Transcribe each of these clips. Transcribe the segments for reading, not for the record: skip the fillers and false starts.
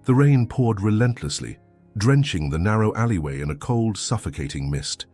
The rain poured relentlessly, drenching the narrow alleyway in a cold, suffocating mist.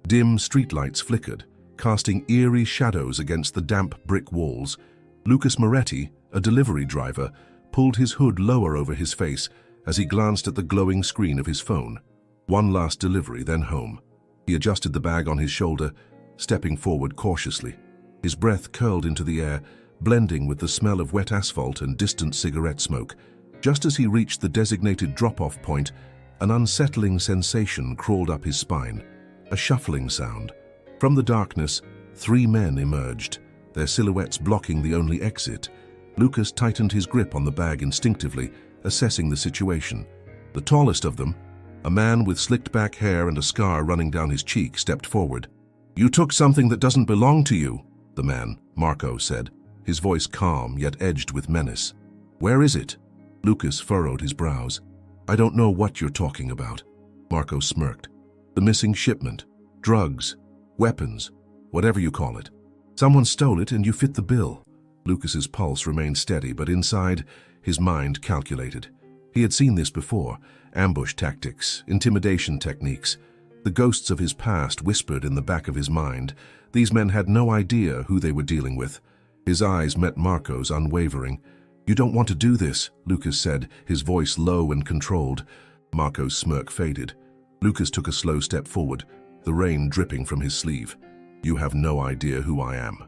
Dim streetlights flickered, casting eerie shadows against the damp brick walls. Lucas Moretti, a delivery driver, pulled his hood lower over his face as he glanced at the glowing screen of his phone. One last delivery, then home. He adjusted the bag on his shoulder, stepping forward cautiously. His breath curled into the air, blending with the smell of wet asphalt and distant cigarette smoke. Just as he reached the designated drop-off point, an unsettling sensation crawled up his spine. A shuffling sound. From the darkness, 3 men emerged, their silhouettes blocking the only exit. Lucas tightened his grip on the bag instinctively, assessing the situation. The tallest of them, a man with slicked back hair and a scar running down his cheek, stepped forward. "You took something that doesn't belong to you," the man, Marco, said, his voice calm yet edged with menace. "Where is it?" Lucas furrowed his brows. "I don't know what you're talking about," Marco smirked. "The missing shipment, drugs, weapons, whatever you call it. Someone stole it and you fit the bill." Lucas's pulse remained steady, but inside, his mind calculated. He had seen this before: ambush tactics, intimidation techniques. The ghosts of his past whispered in the back of his mind. These men had no idea who they were dealing with. His eyes met Marco's, unwavering. "You don't want to do this," Lucas said, his voice low and controlled. Marco's smirk faded. Lucas took a slow step forward, the rain dripping from his sleeve. "You have no idea who I am."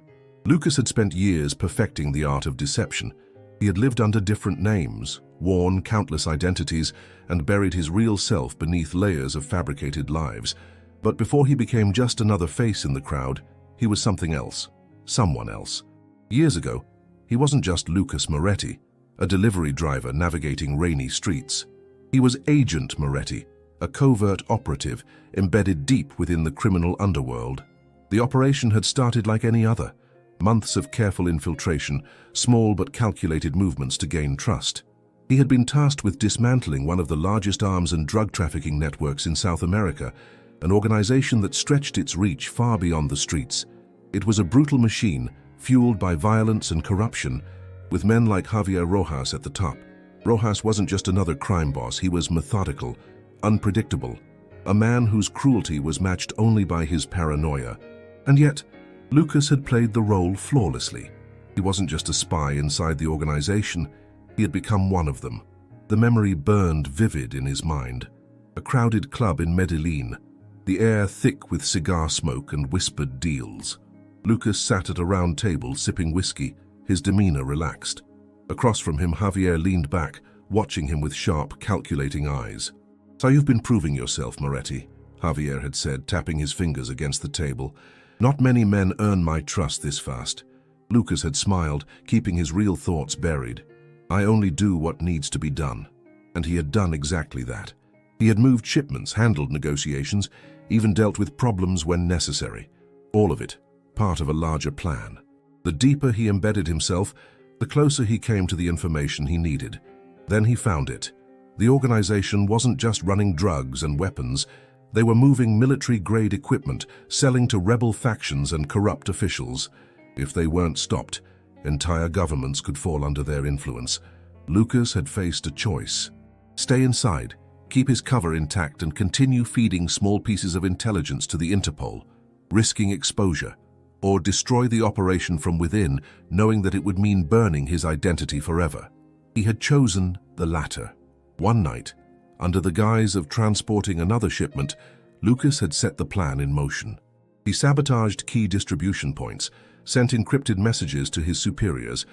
Lucas had spent years perfecting the art of deception. He had lived under different names, worn countless identities, and buried his real self beneath layers of fabricated lives. But before he became just another face in the crowd, he was something else, someone else. Years ago, he wasn't just Lucas Moretti, a delivery driver navigating rainy streets. He was Agent Moretti, a covert operative embedded deep within the criminal underworld. The operation had started like any other: months of careful infiltration, small but calculated movements to gain trust. He had been tasked with dismantling one of the largest arms and drug trafficking networks in South America, an organization that stretched its reach far beyond the streets. It was a brutal machine, fueled by violence and corruption, with men like Javier Rojas at the top. Rojas wasn't just another crime boss, he was methodical, unpredictable, a man whose cruelty was matched only by his paranoia. And yet, Lucas had played the role flawlessly. He wasn't just a spy inside the organization, he had become one of them. The memory burned vivid in his mind. A crowded club in Medellin, the air thick with cigar smoke and whispered deals. Lucas sat at a round table sipping whiskey, his demeanor relaxed. Across from him, Javier leaned back, watching him with sharp, calculating eyes. "So you've been proving yourself, Moretti," Javier had said, tapping his fingers against the table. "Not many men earn my trust this fast." Lucas had smiled, keeping his real thoughts buried. "I only do what needs to be done." And he had done exactly that. He had moved shipments, handled negotiations, even dealt with problems when necessary. All of it part of a larger plan. The deeper he embedded himself, the closer he came to the information he needed. Then he found it. The organization wasn't just running drugs and weapons. They were moving military-grade equipment, selling to rebel factions and corrupt officials. If they weren't stopped, entire governments could fall under their influence. Lucas had faced a choice: stay inside, keep his cover intact, and continue feeding small pieces of intelligence to the Interpol, risking exposure, or destroy the operation from within, knowing that it would mean burning his identity forever. He had chosen the latter. One night, under the guise of transporting another shipment, Lucas had set the plan in motion. He sabotaged key distribution points, sent encrypted messages to his superiors,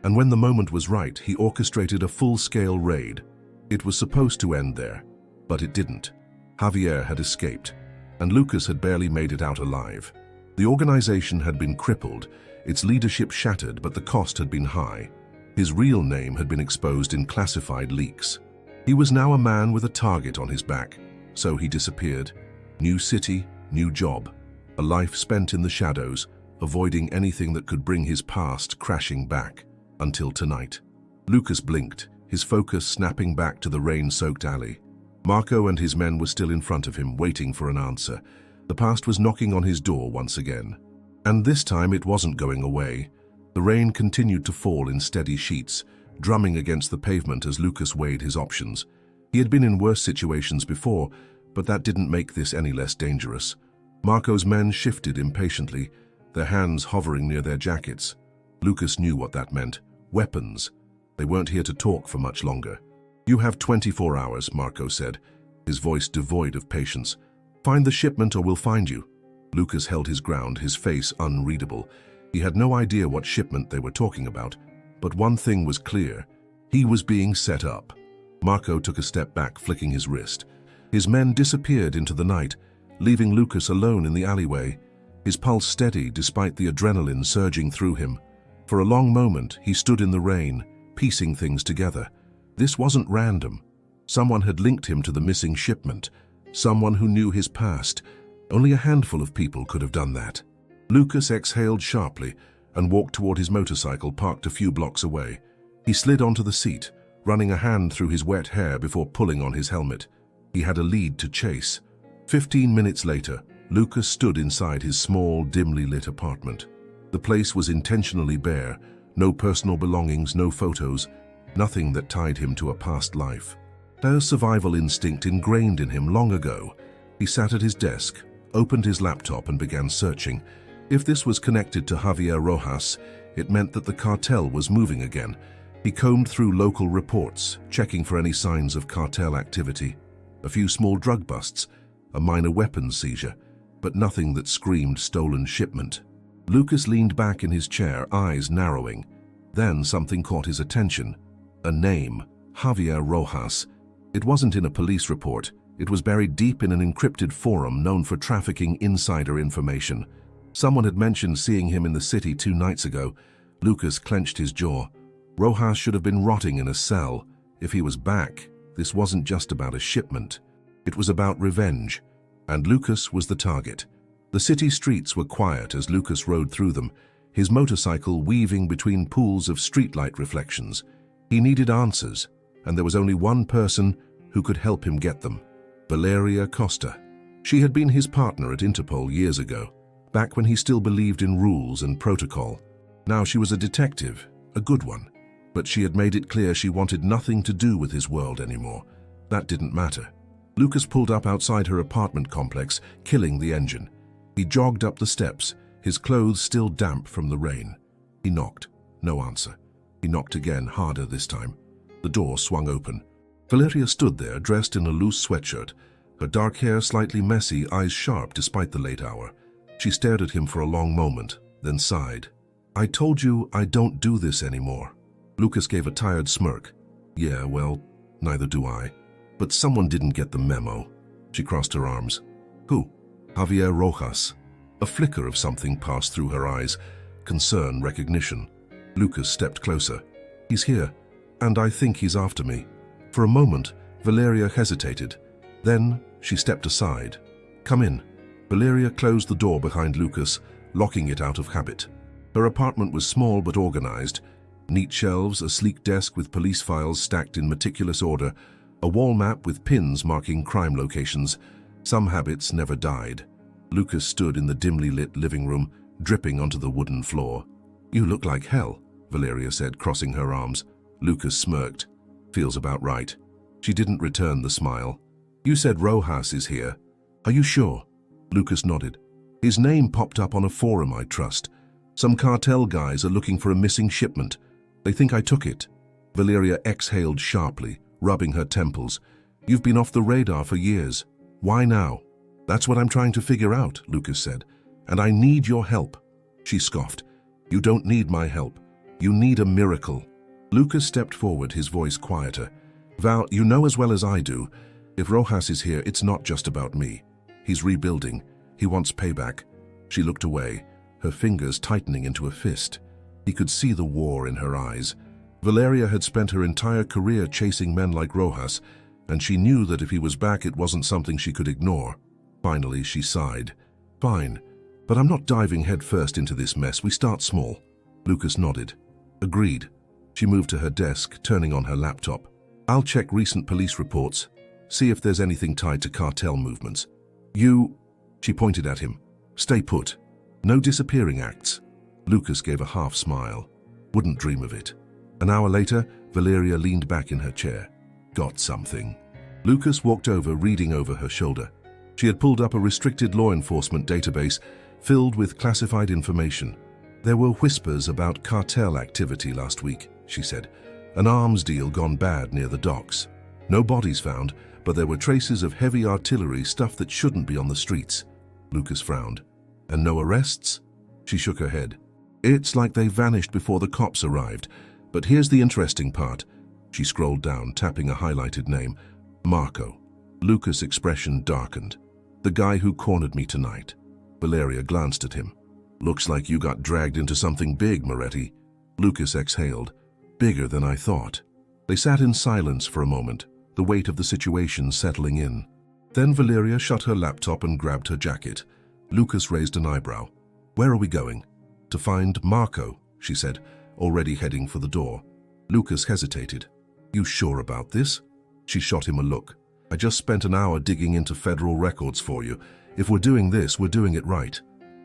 and when the moment was right, he orchestrated a full-scale raid. It was supposed to end there, but it didn't. Javier had escaped, and Lucas had barely made it out alive. The organization had been crippled, its leadership shattered, but the cost had been high. His real name had been exposed in classified leaks. He was now a man with a target on his back, so he disappeared. New city, new job, a life spent in the shadows, avoiding anything that could bring his past crashing back. Until tonight. Lucas blinked, his focus snapping back to the rain-soaked alley. Marco and his men were still in front of him, waiting for an answer. The past was knocking on his door once again. And this time it wasn't going away. The rain continued to fall in steady sheets, drumming against the pavement as Lucas weighed his options. He had been in worse situations before, but that didn't make this any less dangerous. Marco's men shifted impatiently, their hands hovering near their jackets. Lucas knew what that meant. Weapons. They weren't here to talk for much longer. "You have 24 hours, Marco said, his voice devoid of patience. "Find the shipment or we'll find you." Lucas held his ground, his face unreadable. He had no idea what shipment they were talking about, but one thing was clear. He was being set up. Marco took a step back, flicking his wrist. His men disappeared into the night, leaving Lucas alone in the alleyway, his pulse steady despite the adrenaline surging through him. For a long moment, he stood in the rain, piecing things together. This wasn't random. Someone had linked him to the missing shipment, someone who knew his past. Only a handful of people could have done that. Lucas exhaled sharply and walked toward his motorcycle parked a few blocks away. He slid onto the seat, running a hand through his wet hair before pulling on his helmet. He had a lead to chase. 15 minutes later, Lucas stood inside his small, dimly lit apartment. The place was intentionally bare, no personal belongings, no photos, nothing that tied him to a past life. A survival instinct ingrained in him long ago. He sat at his desk, opened his laptop and began searching. If this was connected to Javier Rojas, it meant that the cartel was moving again. He combed through local reports, checking for any signs of cartel activity. A few small drug busts, a minor weapons seizure, but nothing that screamed stolen shipment. Lucas leaned back in his chair, eyes narrowing. Then something caught his attention. A name, Javier Rojas. It wasn't in a police report. It was buried deep in an encrypted forum known for trafficking insider information. Someone had mentioned seeing him in the city 2 nights ago. Lucas clenched his jaw. Rojas should have been rotting in a cell. If he was back, this wasn't just about a shipment. It was about revenge, and Lucas was the target. The city streets were quiet as Lucas rode through them, his motorcycle weaving between pools of streetlight reflections. He needed answers, and there was only one person who could help him get them. Valeria Costa. She had been his partner at Interpol years ago, back when he still believed in rules and protocol. Now she was a detective, a good one, but she had made it clear she wanted nothing to do with his world anymore. That didn't matter. Lucas pulled up outside her apartment complex, killing the engine. He jogged up the steps, his clothes still damp from the rain. He knocked. No answer. He knocked again, harder this time. The door swung open. Valeria stood there, dressed in a loose sweatshirt, her dark hair slightly messy, eyes sharp despite the late hour. She stared at him for a long moment, then sighed. "I told you I don't do this anymore." Lucas gave a tired smirk. "Yeah, well, neither do I. But someone didn't get the memo." She crossed her arms. "Who?" "Javier Rojas." A flicker of something passed through her eyes. Concern, recognition. Lucas stepped closer. "He's here, and I think he's after me." For a moment, Valeria hesitated. Then she stepped aside. "Come in." Valeria closed the door behind Lucas, locking it out of habit. Her apartment was small but organized. Neat shelves, a sleek desk with police files stacked in meticulous order, a wall map with pins marking crime locations. Some habits never died. Lucas stood in the dimly lit living room, dripping onto the wooden floor. "You look like hell," Valeria said, crossing her arms. Lucas smirked. "Feels about right." She didn't return the smile. "You said Rojas is here. Are you sure?" Lucas nodded. "His name popped up on a forum I trust. Some cartel guys are looking for a missing shipment. They think I took it." Valeria exhaled sharply, rubbing her temples. "You've been off the radar for years. Why now?" "That's what I'm trying to figure out," Lucas said. "And I need your help." She scoffed. "You don't need my help. You need a miracle." Lucas stepped forward, his voice quieter. "Val, you know as well as I do, if Rojas is here, it's not just about me. He's rebuilding. He wants payback." She looked away, her fingers tightening into a fist. He could see the war in her eyes. Valeria had spent her entire career chasing men like Rojas, and she knew that if he was back, it wasn't something she could ignore. Finally, she sighed. "Fine, but I'm not diving headfirst into this mess. We start small." Lucas nodded. "Agreed." She moved to her desk, turning on her laptop. "I'll check recent police reports, see if there's anything tied to cartel movements. You..." She pointed at him. "Stay put. No disappearing acts." Lucas gave a half smile. "Wouldn't dream of it." An hour later, Valeria leaned back in her chair. Got something? Lucas walked over, reading over her shoulder. She had pulled up a restricted law enforcement database filled with classified information. There were whispers about cartel activity last week, she said. An arms deal gone bad near the docks. No bodies found, but there were traces of heavy artillery, stuff that shouldn't be on the streets. Lucas frowned. And no arrests? She shook her head. It's like they vanished before the cops arrived. But here's the interesting part. She scrolled down, tapping a highlighted name. Marco. Lucas' expression darkened. The guy who cornered me tonight. Valeria glanced at him. Looks like you got dragged into something big, Moretti. Lucas exhaled. Bigger than I thought. They sat in silence for a moment, the weight of the situation settling in. Then Valeria shut her laptop and grabbed her jacket. Lucas raised an eyebrow. Where are we going? To find Marco, she said, already heading for the door. Lucas hesitated. You sure about this? She shot him a look. I just spent an hour digging into federal records for you. If we're doing this, we're doing it right.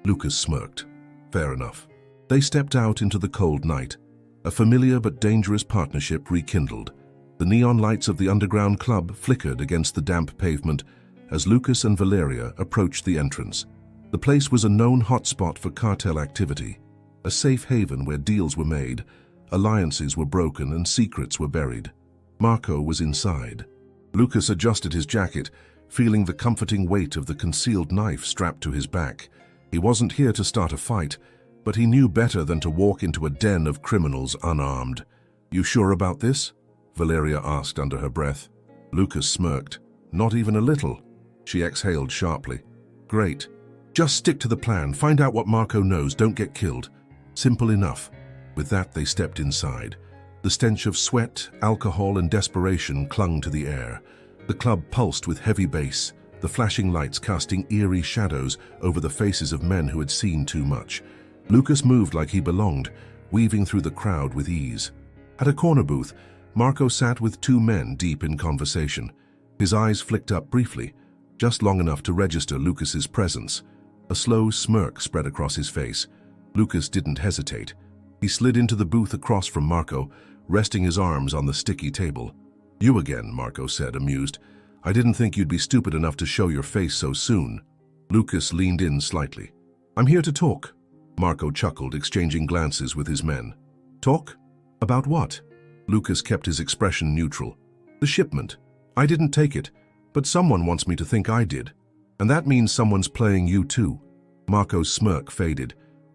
Lucas smirked. Fair enough. They stepped out into the cold night. A familiar but dangerous partnership rekindled. The neon lights of the underground club flickered against the damp pavement as Lucas and Valeria approached the entrance. The place was a known hotspot for cartel activity, a safe haven where deals were made, alliances were broken, and secrets were buried. Marco was inside. Lucas adjusted his jacket, feeling the comforting weight of the concealed knife strapped to his back. He wasn't here to start a fight, but he knew better than to walk into a den of criminals unarmed. You sure about this? Valeria asked under her breath. Lucas smirked. Not even a little. She exhaled sharply. Great. Just stick to the plan. Find out what Marco knows. Don't get killed. Simple enough. With that, they stepped inside. The stench of sweat, alcohol, and desperation clung to the air. The club pulsed with heavy bass, the flashing lights casting eerie shadows over the faces of men who had seen too much. Lucas moved like he belonged, weaving through the crowd with ease. At a corner booth, Marco sat with two men deep in conversation. His eyes flicked up briefly, just long enough to register Lucas's presence. A slow smirk spread across his face. Lucas didn't hesitate. He slid into the booth across from Marco, resting his arms on the sticky table. You again, Marco said, amused. I didn't think you'd be stupid enough to show your face so soon. Lucas leaned in slightly. I'm here to talk. Marco chuckled, exchanging glances with his men. Talk? About what? Lucas kept his expression neutral. The shipment. I didn't take it, but someone wants me to think I did. And that means someone's playing you too. Marco's smirk faded.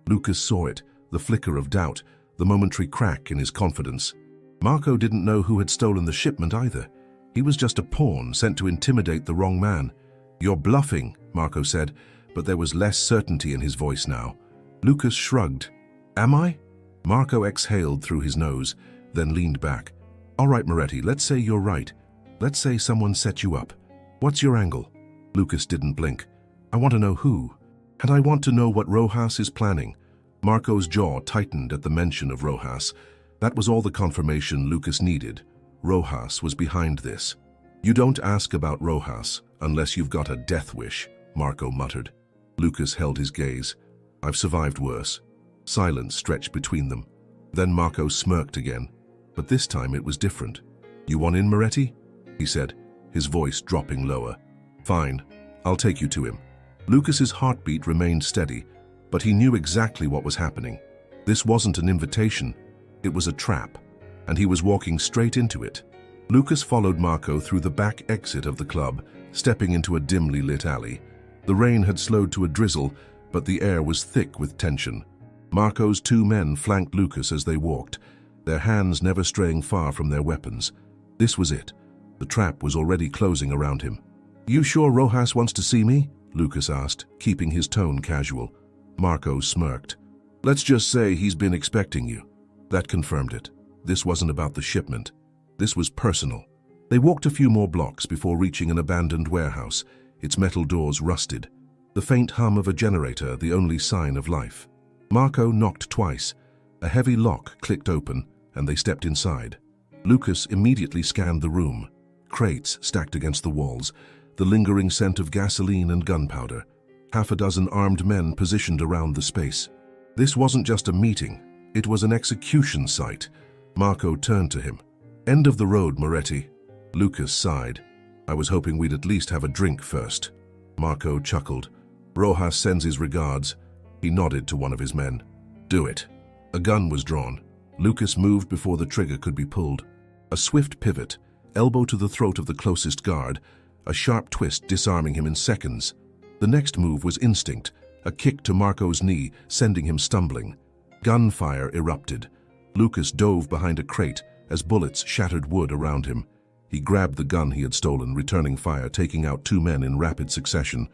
Lucas saw it, the flicker of doubt, the momentary crack in his confidence. Marco didn't know who had stolen the shipment either. He was just a pawn sent to intimidate the wrong man. You're bluffing, Marco said, but there was less certainty in his voice now. Lucas shrugged. Am I? Marco exhaled through his nose, then leaned back. All right, Moretti, let's say you're right. Let's say someone set you up. What's your angle? Lucas didn't blink. I want to know who. And I want to know what Rojas is planning. Marco's jaw tightened at the mention of Rojas. That was all the confirmation Lucas needed. Rojas was behind this. You don't ask about Rojas unless you've got a death wish, Marco muttered. Lucas held his gaze. I've survived worse. Silence stretched between them. Then Marco smirked again, but this time it was different. You want in, Moretti? He said, his voice dropping lower. Fine, I'll take you to him. Lucas's heartbeat remained steady, but he knew exactly what was happening. This wasn't an invitation, it was a trap, and he was walking straight into it. Lucas followed Marco through the back exit of the club, stepping into a dimly lit alley. The rain had slowed to a drizzle, but the air was thick with tension. Marco's two men flanked Lucas as they walked, their hands never straying far from their weapons. This was it. The trap was already closing around him. You sure Rojas wants to see me? Lucas asked, keeping his tone casual. Marco smirked. Let's just say he's been expecting you. That confirmed it. This wasn't about the shipment. This was personal. They walked a few more blocks before reaching an abandoned warehouse, its metal doors rusted. The faint hum of a generator, the only sign of life. Marco knocked twice. A heavy lock clicked open, and they stepped inside. Lucas immediately scanned the room. Crates stacked against the walls, the lingering scent of gasoline and gunpowder. Half a dozen armed men positioned around the space. This wasn't just a meeting, it was an execution site. Marco turned to him. End of the road, Moretti. Lucas sighed. I was hoping we'd at least have a drink first. Marco chuckled. Rojas sends his regards. He nodded to one of his men. Do it. A gun was drawn. Lucas moved before the trigger could be pulled. A swift pivot, elbow to the throat of the closest guard, a sharp twist disarming him in seconds. The next move was instinct, a kick to Marco's knee, sending him stumbling. Gunfire erupted. Lucas dove behind a crate as bullets shattered wood around him. He grabbed the gun he had stolen, returning fire, taking out 2 men in rapid succession.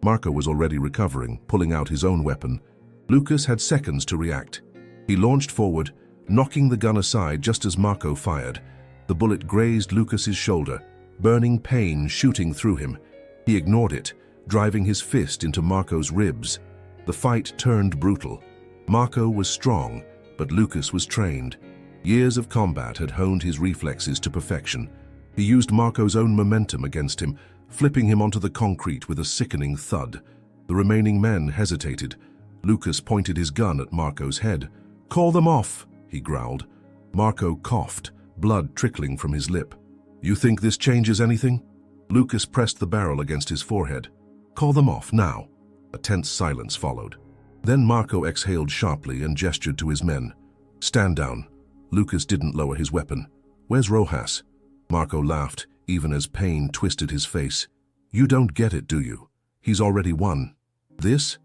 Marco was already recovering, pulling out his own weapon. Lucas had seconds to react. He launched forward, knocking the gun aside just as Marco fired. The bullet grazed Lucas's shoulder, burning pain shooting through him. He ignored it, driving his fist into Marco's ribs. The fight turned brutal. Marco was strong, but Lucas was trained. Years of combat had honed his reflexes to perfection. He used Marco's own momentum against him, flipping him onto the concrete with a sickening thud. The remaining men hesitated. Lucas pointed his gun at Marco's head. "Call them off," he growled. Marco coughed, blood trickling from his lip. "You think this changes anything?" Lucas pressed the barrel against his forehead. "Call them off, now." A tense silence followed. Then Marco exhaled sharply and gestured to his men. "Stand down." Lucas didn't lower his weapon. "Where's Rojas?" Marco laughed, even as pain twisted his face. "You don't get it, do you? He's already won. This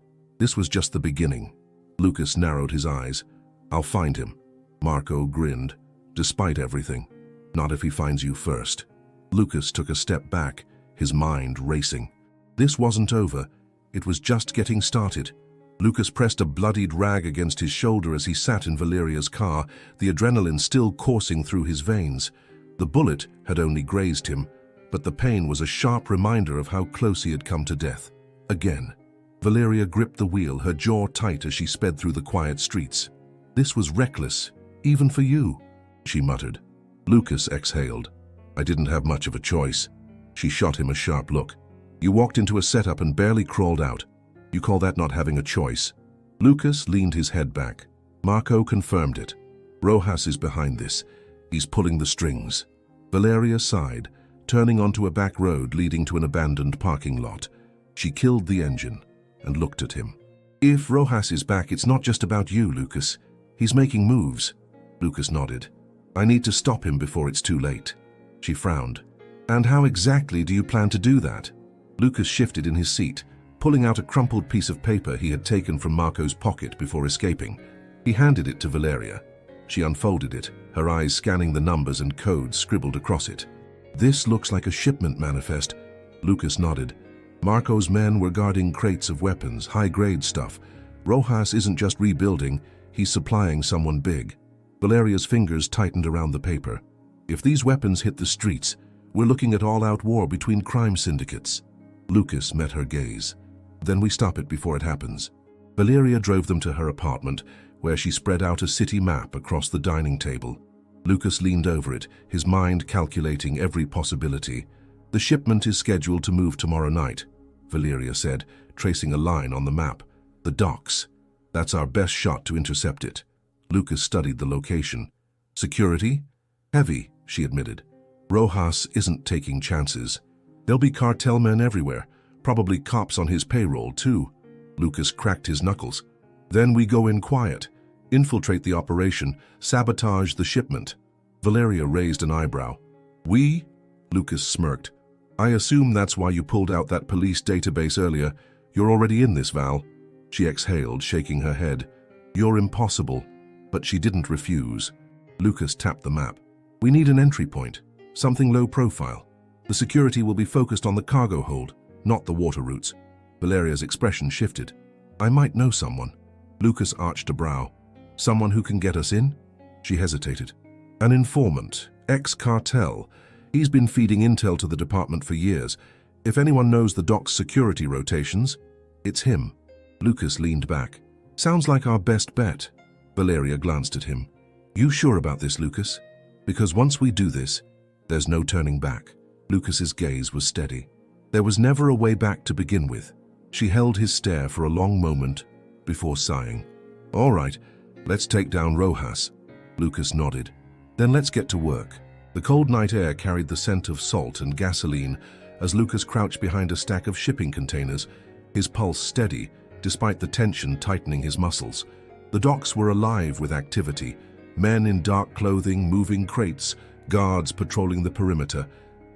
was just the beginning." Lucas narrowed his eyes. "I'll find him." Marco grinned. "Despite everything. Not if he finds you first." Lucas took a step back, his mind racing. This wasn't over. It was just getting started. Lucas pressed a bloodied rag against his shoulder as he sat in Valeria's car, the adrenaline still coursing through his veins. The bullet had only grazed him, but the pain was a sharp reminder of how close he had come to death. Again. Valeria gripped the wheel, her jaw tight as she sped through the quiet streets. "This was reckless, even for you," she muttered. Lucas exhaled. "I didn't have much of a choice." She shot him a sharp look. "You walked into a setup and barely crawled out. You call that not having a choice?" Lucas leaned his head back. Marco confirmed it. "Rojas is behind this. He's pulling the strings." Valeria sighed, turning onto a back road leading to an abandoned parking lot. She killed the engine and looked at him. "If Rojas is back, it's not just about you, Lucas. He's making moves." Lucas nodded. "I need to stop him before it's too late." She frowned. "And how exactly do you plan to do that?" Lucas shifted in his seat, pulling out a crumpled piece of paper he had taken from Marco's pocket before escaping. He handed it to Valeria. She unfolded it, her eyes scanning the numbers and codes scribbled across it. "This looks like a shipment manifest." Lucas nodded. Marco's men were guarding crates of weapons, high-grade stuff. Rojas isn't just rebuilding, he's supplying someone big. Valeria's fingers tightened around the paper. "If these weapons hit the streets, we're looking at all-out war between crime syndicates." Lucas met her gaze. "Then we stop it before it happens." Valeria drove them to her apartment, where she spread out a city map across the dining table. Lucas leaned over it, his mind calculating every possibility. "The shipment is scheduled to move tomorrow night," Valeria said, tracing a line on the map. "The docks. That's our best shot to intercept it." Lucas studied the location. "Security? Heavy," she admitted. "Rojas isn't taking chances. There'll be cartel men everywhere, probably cops on his payroll too." Lucas cracked his knuckles. "Then we go in quiet, infiltrate the operation, sabotage the shipment." Valeria raised an eyebrow. "We?" Lucas smirked. "I assume that's why you pulled out that police database earlier. You're already in this, Val." She exhaled, shaking her head. "You're impossible." But she didn't refuse. Lucas tapped the map. "We need an entry point, something low profile. The security will be focused on the cargo hold, not the water routes." Valeria's expression shifted. "I might know someone." Lucas arched a brow. "Someone who can get us in?" She hesitated. "An informant, ex-cartel. He's been feeding intel to the department for years. If anyone knows the dock's security rotations, it's him." Lucas leaned back. "Sounds like our best bet." Valeria glanced at him. "You sure about this, Lucas? Because once we do this, there's no turning back." Lucas's gaze was steady. There was never a way back to begin with. She held his stare for a long moment before sighing. "All right, let's take down Rojas." Lucas nodded. "Then let's get to work." The cold night air carried the scent of salt and gasoline as Lucas crouched behind a stack of shipping containers, his pulse steady despite the tension tightening his muscles. The docks were alive with activity, men in dark clothing moving crates, guards patrolling the perimeter,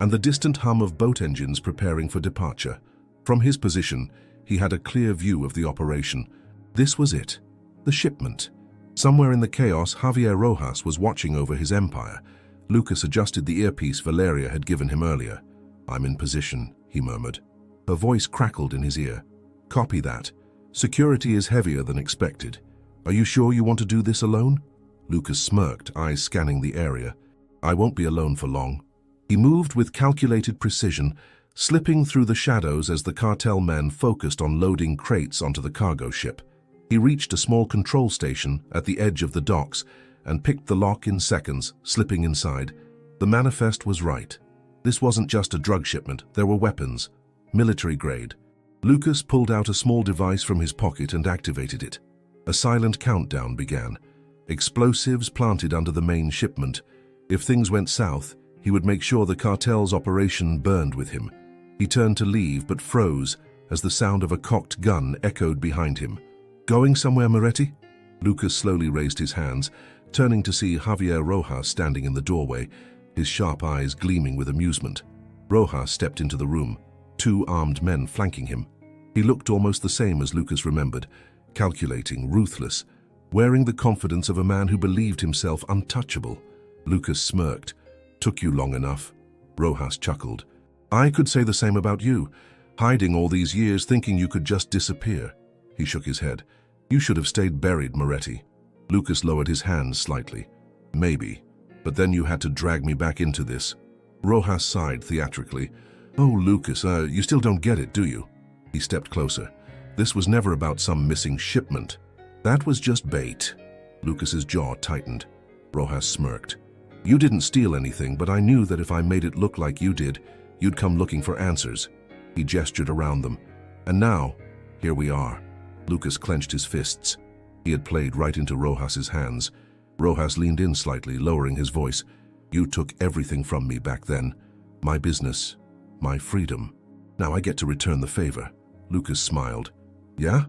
and the distant hum of boat engines preparing for departure. From his position, he had a clear view of the operation. This was it, the shipment. Somewhere in the chaos, Javier Rojas was watching over his empire. Lucas adjusted the earpiece Valeria had given him earlier. "I'm in position," he murmured. Her voice crackled in his ear. "Copy that. Security is heavier than expected. Are you sure you want to do this alone?" Lucas smirked, eyes scanning the area. "I won't be alone for long." He moved with calculated precision, slipping through the shadows as the cartel men focused on loading crates onto the cargo ship. He reached a small control station at the edge of the docks and picked the lock in seconds, slipping inside. The manifest was right. This wasn't just a drug shipment, there were weapons. Military grade. Lucas pulled out a small device from his pocket and activated it. A silent countdown began. Explosives planted under the main shipment. If things went south, he would make sure the cartel's operation burned with him. He turned to leave but froze as the sound of a cocked gun echoed behind him. "Going somewhere, Moretti?" Lucas slowly raised his hands, turning to see Javier Rojas standing in the doorway, his sharp eyes gleaming with amusement. Rojas stepped into the room, 2 armed men flanking him. He looked almost the same as Lucas remembered, calculating, ruthless, wearing the confidence of a man who believed himself untouchable. Lucas smirked. "Took you long enough." Rojas chuckled. "I could say the same about you, hiding all these years thinking you could just disappear." He shook his head. "You should have stayed buried, Moretti." Lucas lowered his hands slightly. "Maybe, but then you had to drag me back into this." Rojas sighed theatrically. "Oh, Lucas, you still don't get it, do you?" He stepped closer. "This was never about some missing shipment. That was just bait." Lucas's jaw tightened. Rojas smirked. "You didn't steal anything, but I knew that if I made it look like you did, you'd come looking for answers." He gestured around them. "And now, here we are." Lucas clenched his fists. He had played right into Rojas's hands. Rojas leaned in slightly, lowering his voice. "You took everything from me back then. My business, my freedom. Now I get to return the favor." Lucas smiled. "Yeah?"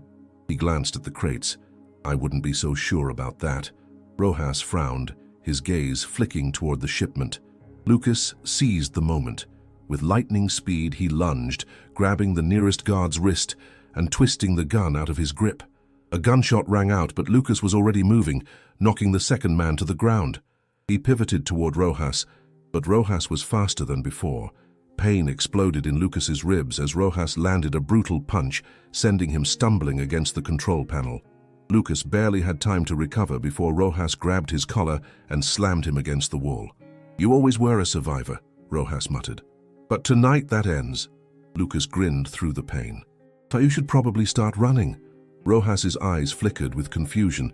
He glanced at the crates. "I wouldn't be so sure about that." Rojas frowned, his gaze flicking toward the shipment. Lucas seized the moment. With lightning speed, he lunged, grabbing the nearest guard's wrist and twisting the gun out of his grip. A gunshot rang out, but Lucas was already moving, knocking the second man to the ground. He pivoted toward Rojas, but Rojas was faster than before. Pain exploded in Lucas's ribs as Rojas landed a brutal punch, sending him stumbling against the control panel. Lucas barely had time to recover before Rojas grabbed his collar and slammed him against the wall. "You always were a survivor," Rojas muttered. "But tonight that ends." Lucas grinned through the pain. "So you should probably start running." Rojas's eyes flickered with confusion.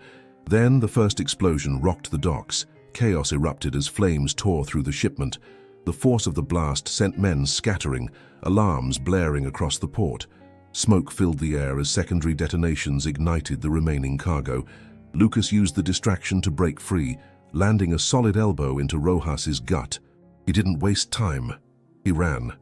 Then the first explosion rocked the docks. Chaos erupted as flames tore through the shipment. The force of the blast sent men scattering, alarms blaring across the port. Smoke filled the air as secondary detonations ignited the remaining cargo. Lucas used the distraction to break free, landing a solid elbow into Rojas's gut. He didn't waste time. He ran.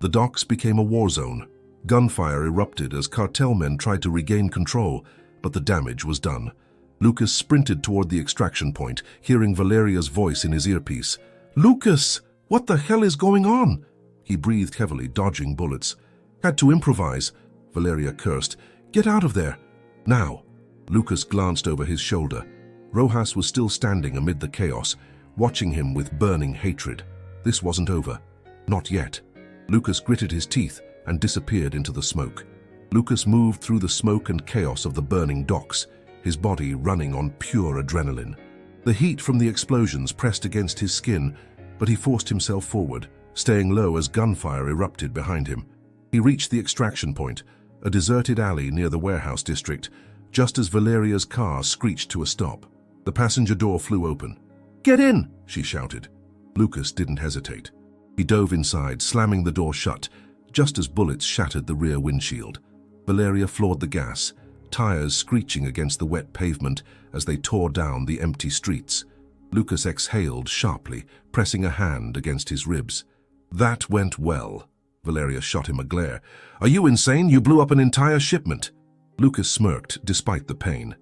The docks became a war zone. Gunfire erupted as cartel men tried to regain control, but the damage was done. Lucas sprinted toward the extraction point, hearing Valeria's voice in his earpiece. "Lucas, what the hell is going on?" He breathed heavily, dodging bullets. "Had to improvise," Valeria cursed. "Get out of there. Now." Lucas glanced over his shoulder. Rojas was still standing amid the chaos, watching him with burning hatred. This wasn't over. Not yet. Lucas gritted his teeth and disappeared into the smoke. Lucas moved through the smoke and chaos of the burning docks, his body running on pure adrenaline. The heat from the explosions pressed against his skin, but he forced himself forward, staying low as gunfire erupted behind him. He reached the extraction point, a deserted alley near the warehouse district, just as Valeria's car screeched to a stop. The passenger door flew open. "Get in!" she shouted. Lucas didn't hesitate. He dove inside, slamming the door shut, just as bullets shattered the rear windshield. Valeria floored the gas, tires screeching against the wet pavement as they tore down the empty streets. Lucas exhaled sharply, pressing a hand against his ribs. That went well. Valeria shot him a glare. Are you insane? You blew up an entire shipment. Lucas smirked, despite the pain.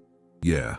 Yeah.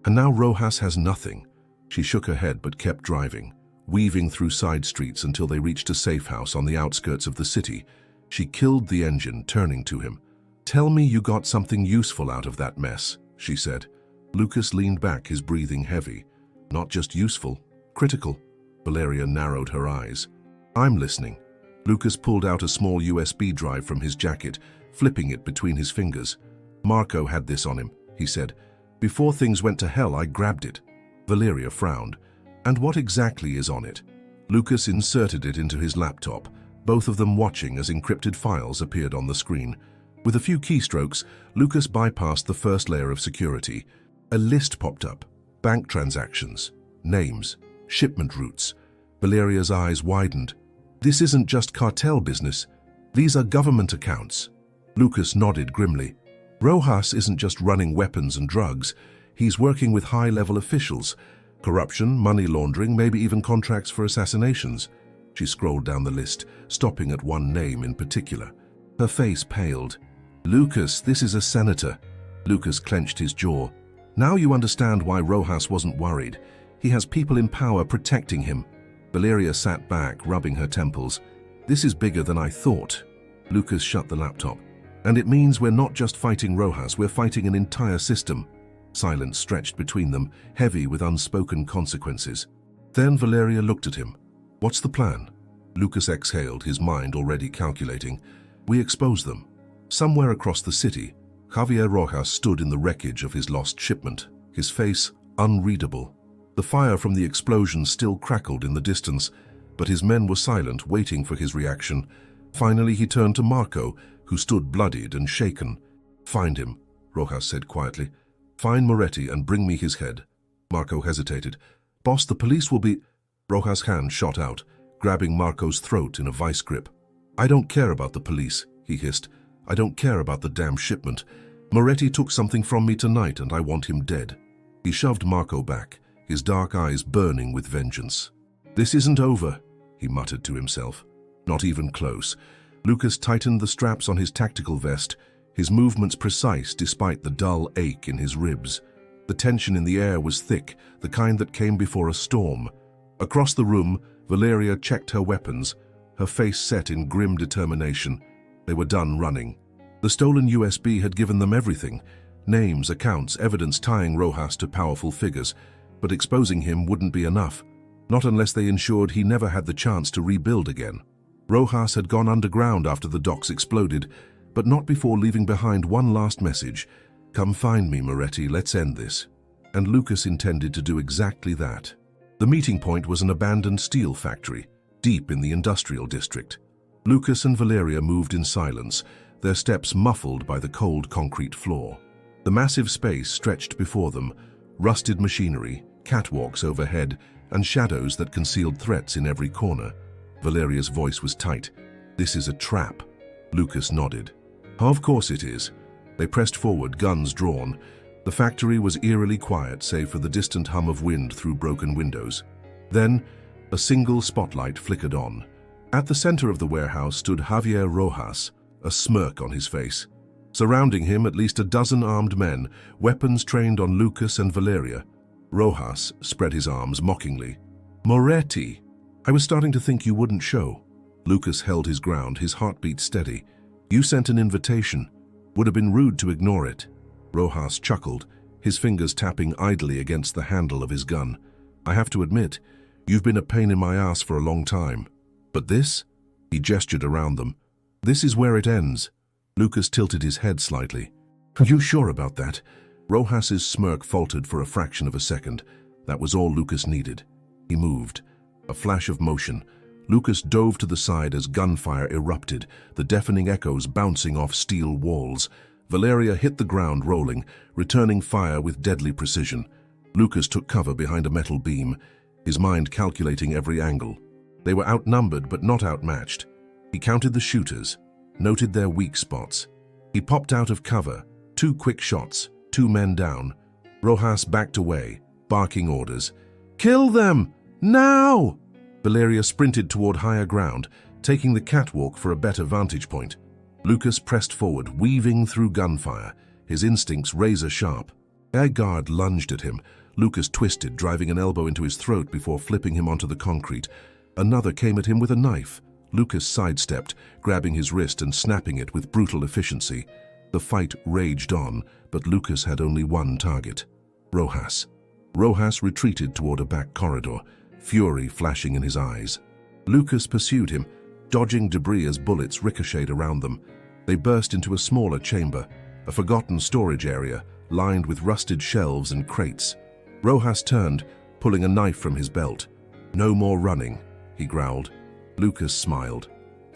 And now Rojas has nothing. She shook her head but kept driving, weaving through side streets until they reached a safe house on the outskirts of the city. She killed the engine, turning to him. Tell me you got something useful out of that mess, she said. Lucas leaned back, his breathing heavy. Not just useful, critical. Valeria narrowed her eyes. I'm listening. Lucas pulled out a small USB drive from his jacket, flipping it between his fingers. Marco had this on him, he said. Before things went to hell, I grabbed it. Valeria frowned. And what exactly is on it? Lucas inserted it into his laptop, both of them watching as encrypted files appeared on the screen. With a few keystrokes, Lucas bypassed the first layer of security. A list popped up. Bank transactions, names, shipment routes. Valeria's eyes widened. This isn't just cartel business. These are government accounts. Lucas nodded grimly. Rojas isn't just running weapons and drugs. He's working with high-level officials. Corruption, money laundering, maybe even contracts for assassinations. She scrolled down the list, stopping at one name in particular. Her face paled. Lucas, this is a senator. Lucas clenched his jaw. Now you understand why Rojas wasn't worried. He has people in power protecting him. Valeria sat back, rubbing her temples. This is bigger than I thought. Lucas shut the laptop. And it means we're not just fighting Rojas, we're fighting an entire system. Silence stretched between them, heavy with unspoken consequences. Then Valeria looked at him. What's the plan? Lucas exhaled, his mind already calculating. We expose them. Somewhere across the city, Javier Rojas stood in the wreckage of his lost shipment, his face unreadable. The fire from the explosion still crackled in the distance, but his men were silent, waiting for his reaction. Finally, he turned to Marco, who stood bloodied and shaken. Find him, Rojas said quietly. Find Moretti and bring me his head. Marco hesitated. Boss, the police will be... Rojas' hand shot out, grabbing Marco's throat in a vice grip. I don't care about the police, he hissed. I don't care about the damn shipment. Moretti took something from me tonight and I want him dead. He shoved Marco back, his dark eyes burning with vengeance. This isn't over, he muttered to himself. Not even close. Lucas tightened the straps on his tactical vest, his movements precise despite the dull ache in his ribs. The tension in the air was thick, the kind that came before a storm. Across the room, Valeria checked her weapons, her face set in grim determination. They were done running. The stolen USB had given them everything. Names, accounts, evidence tying Rojas to powerful figures. But exposing him wouldn't be enough. Not unless they ensured he never had the chance to rebuild again. Rojas had gone underground after the docks exploded, but not before leaving behind one last message. Come find me, Moretti, let's end this. And Lucas intended to do exactly that. The meeting point was an abandoned steel factory, deep in the industrial district. Lucas and Valeria moved in silence, their steps muffled by the cold concrete floor. The massive space stretched before them, rusted machinery, catwalks overhead, and shadows that concealed threats in every corner. Valeria's voice was tight. This is a trap. Lucas nodded. Of course it is. They pressed forward, guns drawn. The factory was eerily quiet, save for the distant hum of wind through broken windows. Then, a single spotlight flickered on. At the center of the warehouse stood Javier Rojas, a smirk on his face. Surrounding him, at least a dozen armed men, weapons trained on Lucas and Valeria. Rojas spread his arms mockingly. Moretti! I was starting to think you wouldn't show. Lucas held his ground, his heartbeat steady. You sent an invitation. Would have been rude to ignore it. Rojas chuckled, his fingers tapping idly against the handle of his gun. I have to admit, you've been a pain in my ass for a long time. But this? He gestured around them. This is where it ends. Lucas tilted his head slightly. Are you sure about that? Rojas's smirk faltered for a fraction of a second. That was all Lucas needed. He moved. A flash of motion. Lucas dove to the side as gunfire erupted, the deafening echoes bouncing off steel walls. Valeria hit the ground rolling, returning fire with deadly precision. Lucas took cover behind a metal beam, his mind calculating every angle. They were outnumbered but not outmatched. He counted the shooters, noted their weak spots. He popped out of cover, 2 quick shots, 2 men down. Rojas backed away, barking orders. Kill them! Now! Valeria sprinted toward higher ground, taking the catwalk for a better vantage point. Lucas pressed forward, weaving through gunfire, his instincts razor-sharp. A guard lunged at him. Lucas twisted, driving an elbow into his throat before flipping him onto the concrete. Another came at him with a knife. Lucas sidestepped, grabbing his wrist and snapping it with brutal efficiency. The fight raged on, but Lucas had only one target: Rojas. Rojas retreated toward a back corridor, fury flashing in his eyes. Lucas pursued him, dodging debris as bullets ricocheted around them. They burst into a smaller chamber, a forgotten storage area lined with rusted shelves and crates. Rojas turned, pulling a knife from his belt. "No more running," he growled. Lucas smiled.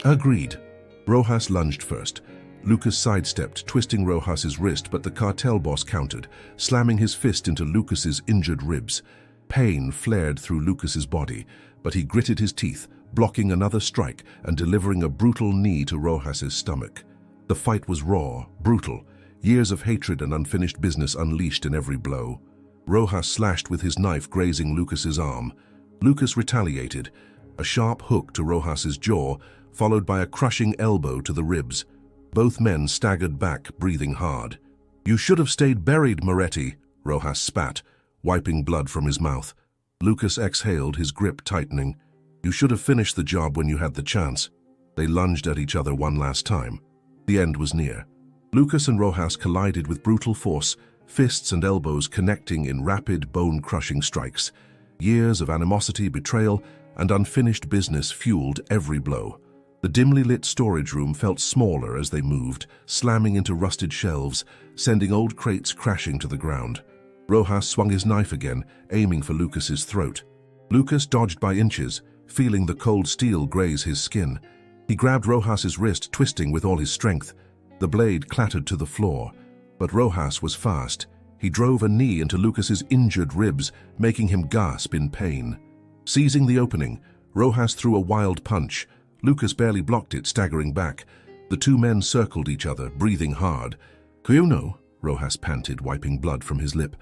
"Agreed." Rojas lunged first. Lucas sidestepped, twisting Rojas's wrist, but the cartel boss countered, slamming his fist into Lucas's injured ribs. Pain flared through Lucas's body, but he gritted his teeth, blocking another strike and delivering a brutal knee to Rojas's stomach. The fight was raw, brutal, years of hatred and unfinished business unleashed in every blow. Rojas slashed with his knife, grazing Lucas's arm. Lucas retaliated, a sharp hook to Rojas's jaw, followed by a crushing elbow to the ribs. Both men staggered back, breathing hard. "You should have stayed buried, Moretti," Rojas spat, wiping blood from his mouth. Lucas exhaled, his grip tightening. "You should have finished the job when you had the chance." They lunged at each other one last time. The end was near. Lucas and Rojas collided with brutal force, fists and elbows connecting in rapid, bone-crushing strikes. Years of animosity, betrayal, and unfinished business fueled every blow. The dimly lit storage room felt smaller as they moved, slamming into rusted shelves, sending old crates crashing to the ground. Rojas swung his knife again, aiming for Lucas's throat. Lucas dodged by inches, feeling the cold steel graze his skin. He grabbed Rojas's wrist, twisting with all his strength. The blade clattered to the floor, but Rojas was fast. He drove a knee into Lucas's injured ribs, making him gasp in pain. Seizing the opening, Rojas threw a wild punch. Lucas barely blocked it, staggering back. The two men circled each other, breathing hard. "Cuno," Rojas panted, wiping blood from his lip.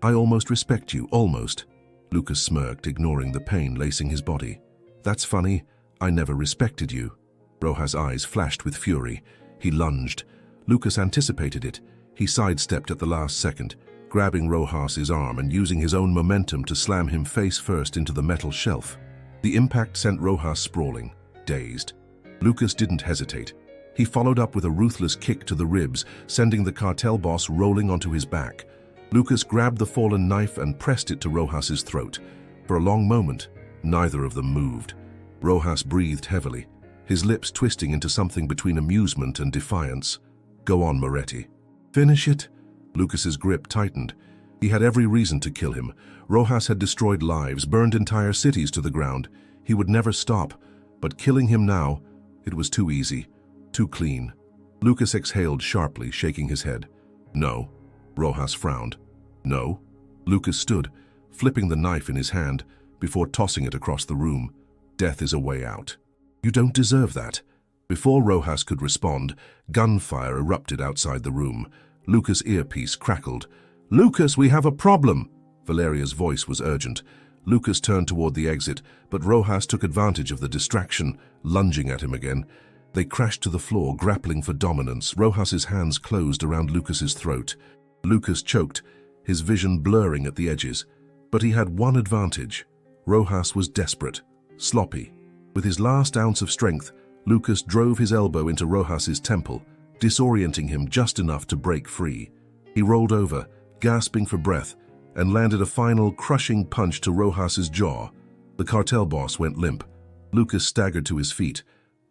"I almost respect you, almost." Lucas smirked, ignoring the pain lacing his body. "That's funny. I never respected you." Rojas' eyes flashed with fury. He lunged. Lucas anticipated it. He sidestepped at the last second, grabbing Rojas's arm and using his own momentum to slam him face first into the metal shelf. The impact sent Rojas sprawling, dazed. Lucas didn't hesitate. He followed up with a ruthless kick to the ribs, sending the cartel boss rolling onto his back. Lucas grabbed the fallen knife and pressed it to Rojas's throat. For a long moment, neither of them moved. Rojas breathed heavily, his lips twisting into something between amusement and defiance. "Go on, Moretti." "Finish it?" Lucas's grip tightened. He had every reason to kill him. Rojas had destroyed lives, burned entire cities to the ground. He would never stop. But killing him now, it was too easy, too clean. Lucas exhaled sharply, shaking his head. "No." Rojas frowned. "No." Lucas stood, flipping the knife in his hand, before tossing it across the room. "Death is a way out. You don't deserve that." Before Rojas could respond, gunfire erupted outside the room. Lucas' earpiece crackled. "Lucas, we have a problem!" Valeria's voice was urgent. Lucas turned toward the exit, but Rojas took advantage of the distraction, lunging at him again. They crashed to the floor, grappling for dominance. Rojas's hands closed around Lucas's throat. Lucas choked, his vision blurring at the edges. But he had one advantage. Rojas was desperate, sloppy. With his last ounce of strength, Lucas drove his elbow into Rojas's temple, disorienting him just enough to break free. He rolled over, gasping for breath, and landed a final crushing punch to Rojas's jaw. The cartel boss went limp. Lucas staggered to his feet.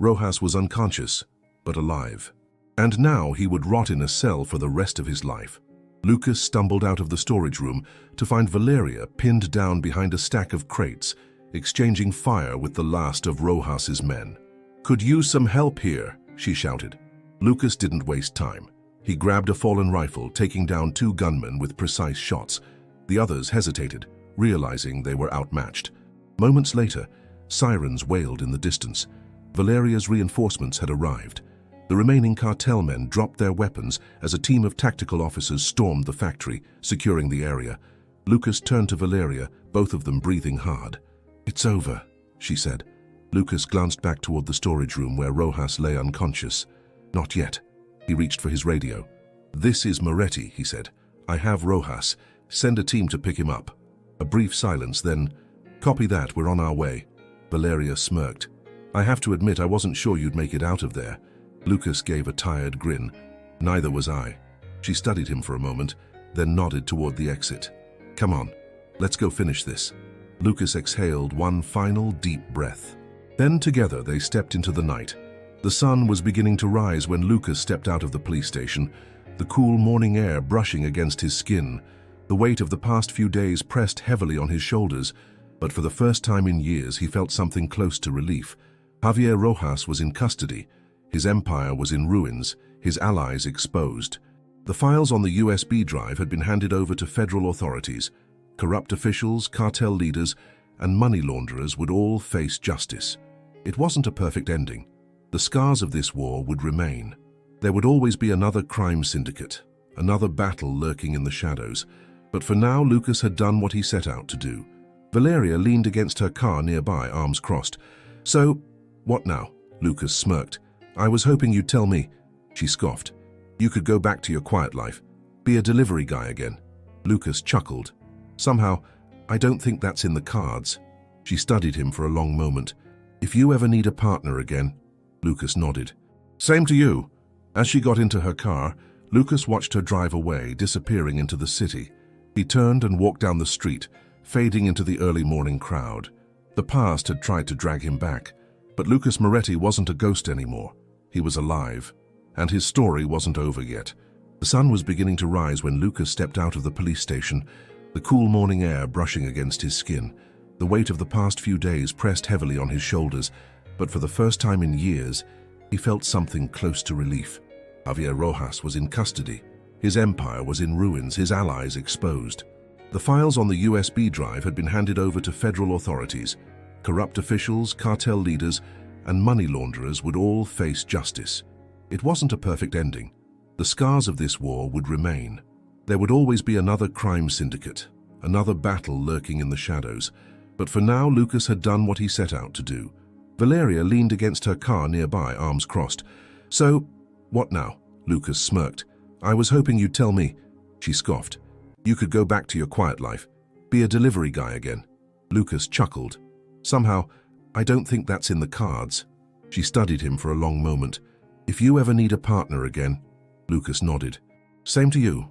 Rojas was unconscious, but alive. And now he would rot in a cell for the rest of his life. Lucas stumbled out of the storage room to find Valeria pinned down behind a stack of crates, exchanging fire with the last of Rojas's men. "Could use some help here," she shouted. Lucas didn't waste time. He grabbed a fallen rifle, taking down two gunmen with precise shots. The others hesitated, realizing they were outmatched. Moments later, sirens wailed in the distance. Valeria's reinforcements had arrived. The remaining cartel men dropped their weapons as a team of tactical officers stormed the factory, securing the area. Lucas turned to Valeria, both of them breathing hard. "It's over," she said. Lucas glanced back toward the storage room where Rojas lay unconscious. "Not yet." He reached for his radio. "This is Moretti," he said. "I have Rojas. Send a team to pick him up." A brief silence, then, "Copy that, we're on our way." Valeria smirked. "I have to admit I wasn't sure you'd make it out of there." Lucas gave a tired grin. "Neither was I." She studied him for a moment, then nodded toward the exit. "Come on, let's go finish this." Lucas exhaled one final deep breath. Then together they stepped into the night. The sun was beginning to rise when Lucas stepped out of the police station, the cool morning air brushing against his skin. The weight of the past few days pressed heavily on his shoulders, but for the first time in years he felt something close to relief. Javier Rojas was in custody. His empire was in ruins, his allies exposed. The files on the USB drive had been handed over to federal authorities. Corrupt officials, cartel leaders, and money launderers would all face justice. It wasn't a perfect ending. The scars of this war would remain. There would always be another crime syndicate, another battle lurking in the shadows. But for now, Lucas had done what he set out to do. Valeria leaned against her car nearby, arms crossed. "So, what now?" Lucas smirked. "I was hoping you'd tell me." She scoffed. "You could go back to your quiet life. Be a delivery guy again." Lucas chuckled. "Somehow, I don't think that's in the cards." She studied him for a long moment. "If you ever need a partner again." Lucas nodded. "Same to you." As she got into her car, Lucas watched her drive away, disappearing into the city. He turned and walked down the street, fading into the early morning crowd. The past had tried to drag him back, but Lucas Moretti wasn't a ghost anymore. He was alive, and his story wasn't over yet. The sun was beginning to rise when Lucas stepped out of the police station, the cool morning air brushing against his skin. The weight of the past few days pressed heavily on his shoulders, but for the first time in years, he felt something close to relief. Javier Rojas was in custody. His empire was in ruins, his allies exposed. The files on the USB drive had been handed over to federal authorities. Corrupt officials, cartel leaders, and money launderers would all face justice. It wasn't a perfect ending. The scars of this war would remain. There would always be another crime syndicate, another battle lurking in the shadows. But for now, Lucas had done what he set out to do. Valeria leaned against her car nearby, arms crossed. "So, what now?" Lucas smirked. "I was hoping you'd tell me." She scoffed. "You could go back to your quiet life. Be a delivery guy again." Lucas chuckled. "Somehow, I don't think that's in the cards." She studied him for a long moment. "If you ever need a partner again." Lucas nodded. "Same to you."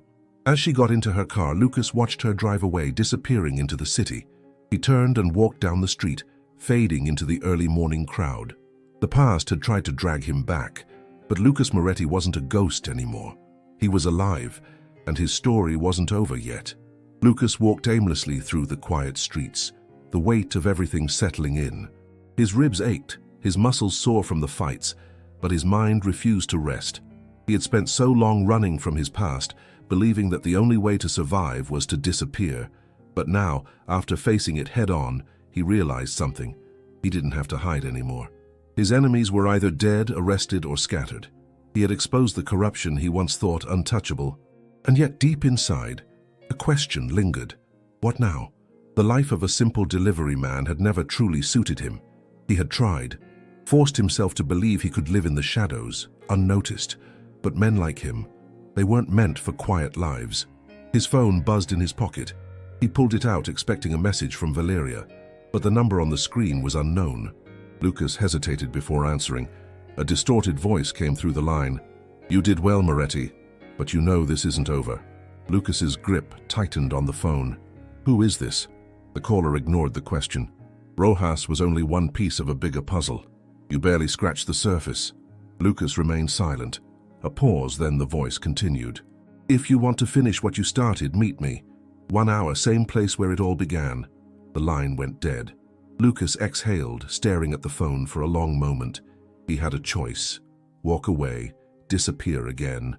As she got into her car, Lucas watched her drive away, disappearing into the city. He turned and walked down the street, fading into the early morning crowd. The past had tried to drag him back, but Lucas Moretti wasn't a ghost anymore. He was alive, and his story wasn't over yet. Lucas walked aimlessly through the quiet streets, the weight of everything settling in. His ribs ached, his muscles sore from the fights, but his mind refused to rest. He had spent so long running from his past, believing that the only way to survive was to disappear. But now, after facing it head-on, he realized something. He didn't have to hide anymore. His enemies were either dead, arrested, or scattered. He had exposed the corruption he once thought untouchable. And yet deep inside, a question lingered. What now? The life of a simple delivery man had never truly suited him. He had tried, forced himself to believe he could live in the shadows, unnoticed. But men like him, they weren't meant for quiet lives. His phone buzzed in his pocket. He pulled it out, expecting a message from Valeria, but the number on the screen was unknown. Lucas hesitated before answering. A distorted voice came through the line. "You did well, Moretti, but you know this isn't over." Lucas's grip tightened on the phone. "Who is this?" The caller ignored the question. Rojas was only one piece of a bigger puzzle. "You barely scratched the surface." Lucas remained silent. A pause, then the voice continued. "If you want to finish what you started, meet me. 1 hour, same place where it all began." The line went dead. Lucas exhaled, staring at the phone for a long moment. He had a choice: walk away, disappear again,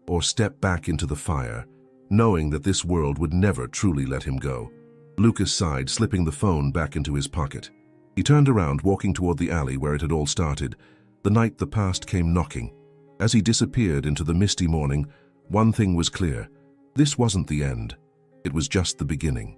or step back into the fire, knowing that this world would never truly let him go. Lucas sighed, slipping the phone back into his pocket. He turned around, walking toward the alley where it had all started. The night the past came knocking. As he disappeared into the misty morning, one thing was clear. This wasn't the end. It was just the beginning.